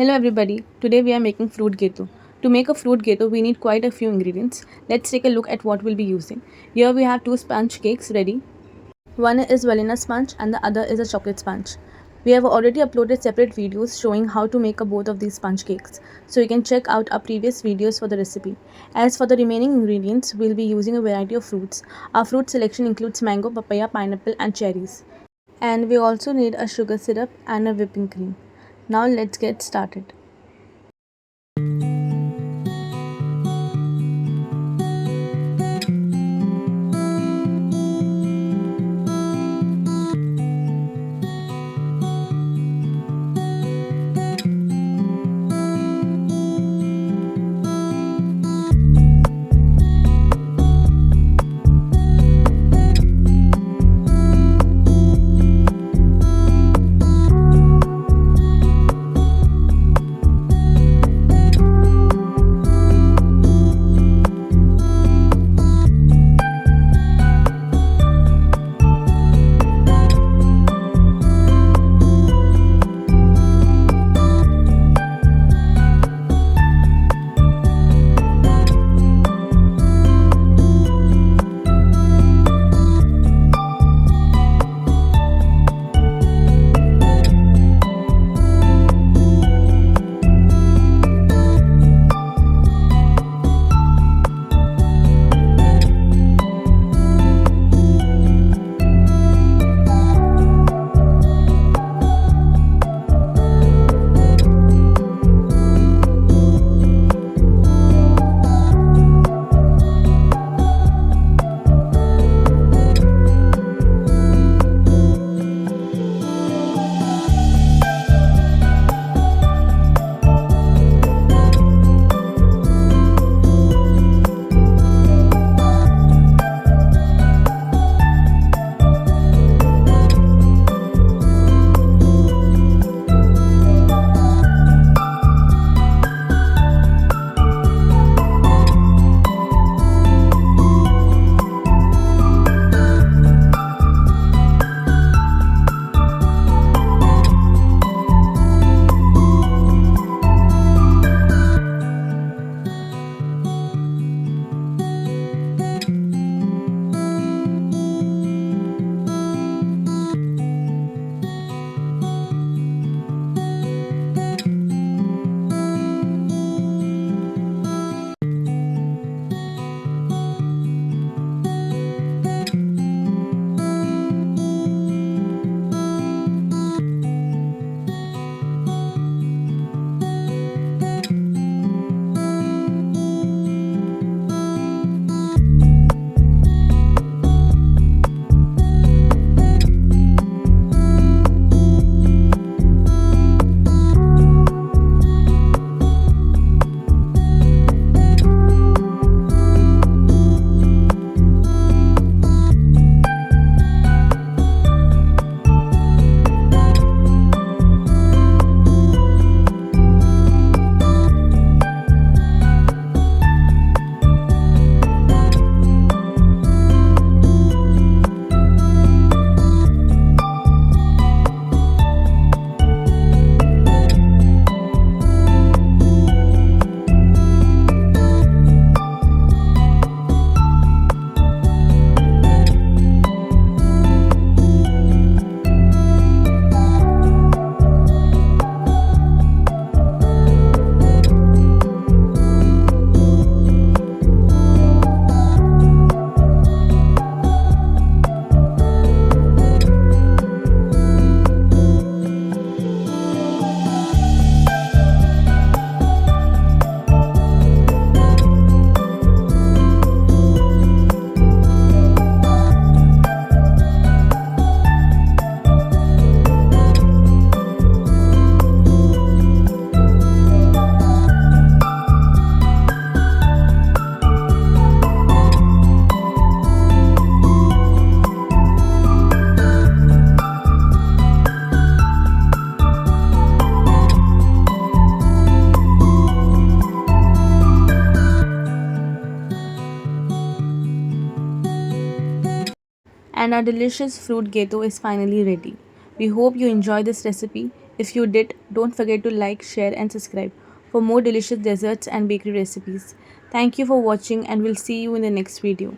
Hello everybody, today we are making fruit gateau. To make a fruit gateau we need quite a few ingredients. Let's take a look at what we'll be using. Here we have two sponge cakes ready. One is vanilla sponge and the other is a chocolate sponge. We have already uploaded separate videos showing how to make both of these sponge cakes. So you can check out our previous videos for the recipe. As for the remaining ingredients, we'll be using a variety of fruits. Our fruit selection includes mango, papaya, pineapple and cherries. And we also need a sugar syrup and a whipping cream. Now let's get started. And our delicious fruit gateau is finally ready. We hope you enjoy this recipe. If you did, don't forget to like, share, and subscribe for more delicious desserts and bakery recipes. Thank you for watching, and we'll see you in the next video.